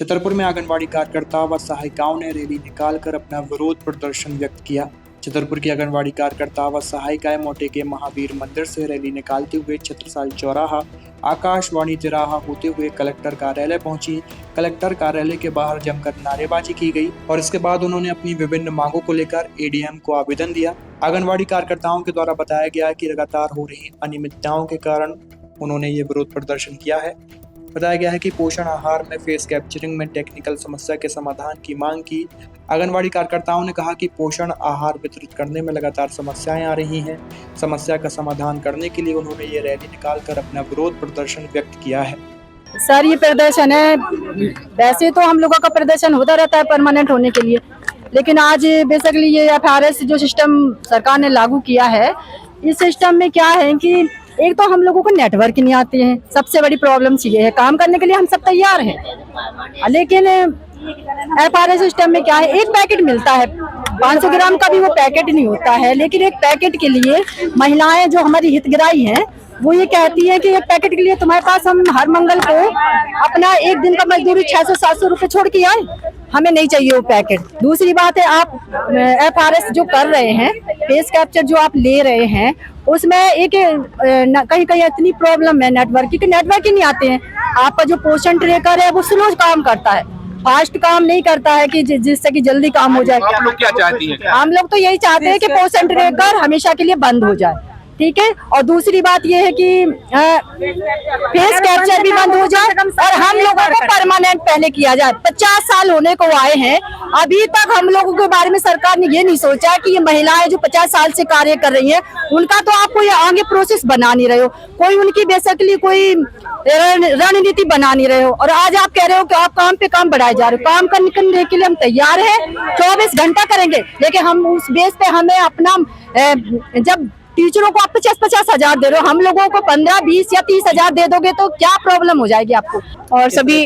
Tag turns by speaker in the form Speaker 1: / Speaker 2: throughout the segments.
Speaker 1: छतरपुर में आंगनबाड़ी कार्यकर्ता व सहायिकाओं ने रैली निकालकर अपना विरोध प्रदर्शन व्यक्त किया। छतरपुर की आंगनबाड़ी कार्यकर्ता व सहायिकाएं मोटे के महावीर मंदिर से रैली निकालते हुए छत्रसाल चौराहा, आकाशवाणी तिराहा होते हुए कलेक्टर कार्यालय पहुंची। कलेक्टर कार्यालय के बाहर जमकर नारेबाजी की गई और इसके बाद उन्होंने अपनी विभिन्न मांगों को लेकर एडीएम को आवेदन दिया। आंगनबाड़ी कार्यकर्ताओं के द्वारा बताया गया कि लगातार हो रही अनियमितताओं के कारण उन्होंने ये विरोध प्रदर्शन किया है। बताया गया है कि पोषण आहार में फेस कैप्चरिंग में टेक्निकल समस्या के समाधान की मांग की। आंगनबाड़ी कार्यकर्ताओं ने कहा कि पोषण आहार वितरित करने में लगातार समस्याएं आ रही हैं। समस्या का समाधान करने के लिए उन्होंने ये रैली निकालकर अपना विरोध प्रदर्शन व्यक्त किया है।
Speaker 2: सर, ये प्रदर्शन है, वैसे तो हम लोगों का प्रदर्शन होता रहता है परमानेंट होने के लिए, लेकिन आज बेसिकली ये FRS जो सिस्टम सरकार ने लागू किया है, इस सिस्टम में क्या है कि एक तो हम लोगों को नेटवर्क नहीं आते हैं। सबसे बड़ी प्रॉब्लम ये है। काम करने के लिए हम सब तैयार हैं, लेकिन FRS सिस्टम में क्या है, एक पैकेट मिलता है, 500 ग्राम का भी वो पैकेट नहीं होता है। लेकिन एक पैकेट के लिए महिलाएं जो हमारी हितग्राही हैं वो ये कहती है कि एक पैकेट के लिए तुम्हारे पास हम हर मंगल को अपना एक दिन का मजदूरी 600-700 रुपए छोड़ के आए, हमें नहीं चाहिए वो पैकेट। दूसरी बात है, आप FRS जो कर रहे हैं, फेस कैप्चर जो आप ले रहे हैं, उसमें एक कहीं कहीं इतनी प्रॉब्लम है नेटवर्क की, नेटवर्क ही नहीं आते हैं। आपका जो पोषण ट्रैकर है वो स्लो काम करता है, फास्ट काम नहीं करता है कि जिससे कि जल्दी काम हो जाए।
Speaker 3: आप लोग क्या चाहती हैं?
Speaker 2: हम लोग तो यही चाहते हैं कि पोषण ट्रैकर हमेशा के लिए बंद हो जाए, ठीक है। और दूसरी बात ये है कि फेस कैप्चर भी बंद हो जाए और हम लोगों को परमानेंट पहले किया जाए। 50 साल होने को आए हैं, अभी तक हम लोगों के बारे में सरकार ने ये नहीं सोचा कि ये महिलाएं जो 50 साल से कार्य कर रही हैं, उनका तो आप कोई आगे प्रोसेस बना नहीं रहे हो, कोई उनकी बेसिकली कोई रणनीति बना नहीं रहे हो। और आज आप कह रहे हो कि आप काम पे काम बढ़ाए जा रहे हो। काम करने के लिए हम तैयार हैं, 24 घंटा करेंगे, लेकिन हम उस बेस पे हमें अपना जब टीचरों को आप 50-50 हजार दे रहे हो, हम लोगों को 15, 20 या 30 हजार दे दोगे तो क्या प्रॉब्लम हो जाएगी आपको।
Speaker 4: और सभी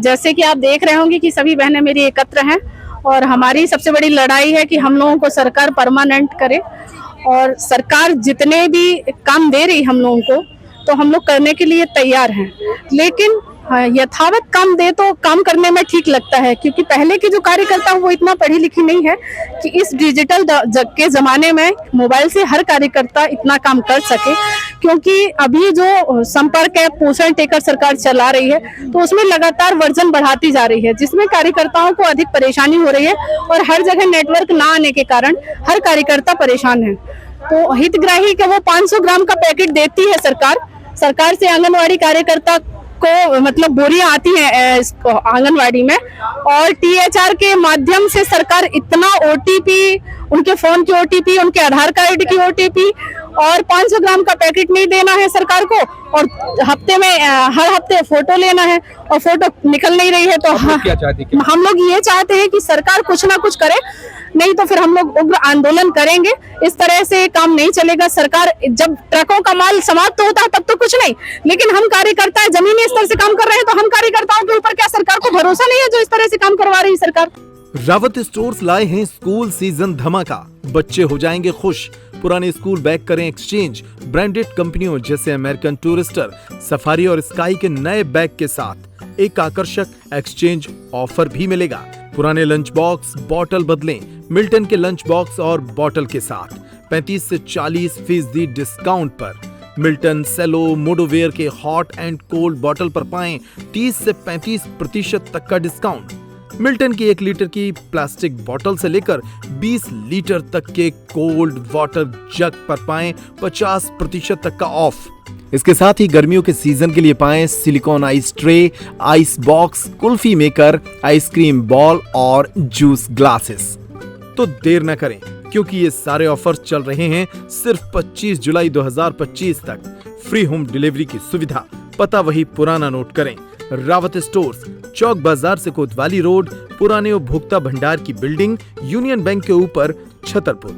Speaker 4: जैसे कि आप देख रहे होंगे कि सभी बहनें मेरी एकत्र हैं और हमारी सबसे बड़ी लड़ाई है कि हम लोगों को सरकार परमानेंट करे और सरकार जितने भी काम दे रही हम लोगों को तो हम लोग करने के लिए तैयार हैं, लेकिन यथावत काम दे तो काम करने में ठीक लगता है, क्योंकि पहले की जो कार्यकर्ता वो इतना पढ़ी लिखी नहीं है कि इस डिजिटल के जमाने में मोबाइल से हर कार्यकर्ता इतना काम कर सके। क्योंकि अभी जो संपर्क है पोषण टेकर सरकार चला रही है तो उसमें लगातार वर्जन बढ़ाती जा रही है, जिसमें कार्यकर्ताओं को अधिक परेशानी हो रही है और हर जगह नेटवर्क ना आने के कारण हर कार्यकर्ता परेशान है। तो हितग्राही के वो 500 ग्राम का पैकेट देती है सरकार से आंगनबाड़ी कार्यकर्ता को, मतलब बोरियां आती हैं आंगनवाड़ी में, और THR के माध्यम से सरकार इतना OTP, उनके फोन की OTP, उनके आधार कार्ड की OTP और 500 ग्राम का पैकेट नहीं देना है सरकार को, और हफ्ते में हर हफ्ते फोटो लेना है और फोटो निकल नहीं रही है। तो हम लोग ये चाहते हैं कि सरकार कुछ ना कुछ करे, नहीं तो फिर हम लोग उग्र आंदोलन करेंगे। इस तरह से काम नहीं चलेगा। सरकार जब ट्रकों का माल समाप्त होता है तब तो कुछ नहीं, लेकिन हम कार्यकर्ता जमीनी स्तर से काम कर रहे हैं तो हम कार्यकर्ताओं के ऊपर क्या सरकार को भरोसा नहीं है जो इस तरह से काम करवा रही है सरकार।
Speaker 5: रावत स्टोर्स लाए हैं स्कूल सीजन धमाका। बच्चे हो जाएंगे खुश। पुराने स्कूल बैग करें एक्सचेंज। ब्रांडेड कंपनियों जैसे अमेरिकन टूरिस्टर, सफारी और स्काई के नए बैग के साथ एक आकर्षक एक्सचेंज ऑफर भी मिलेगा। पुराने लंच बॉक्स बॉटल बदलें मिल्टन के लंच बॉक्स और बॉटल के साथ 35 से 40% डिस्काउंट पर। मिल्टन, सेलो, मोडोवेयर के हॉट एंड कोल्ड बॉटल पर पाएं 30 से 35% तक का डिस्काउंट। मिल्टन की 1 लीटर की प्लास्टिक बोतल से लेकर 20 लीटर तक के कोल्ड वाटर जग पर पाएं 50% तक का ऑफ। इसके साथ ही गर्मियों के सीजन के लिए पाएं silicon ice tray, ice box, kulfi maker, ice cream ball और जूस ग्लासेस। तो देर न करें, क्योंकि ये सारे ऑफर्स चल रहे हैं सिर्फ 25 जुलाई 2025 तक। फ्री होम डिलीवरी की सुविधा। पता वही पुराना नोट करें। रावत स्टोर्स, चौक बाजार से कोतवाली रोड, पुराने उपभोक्ता भंडार की बिल्डिंग, यूनियन बैंक के ऊपर, छतरपुर।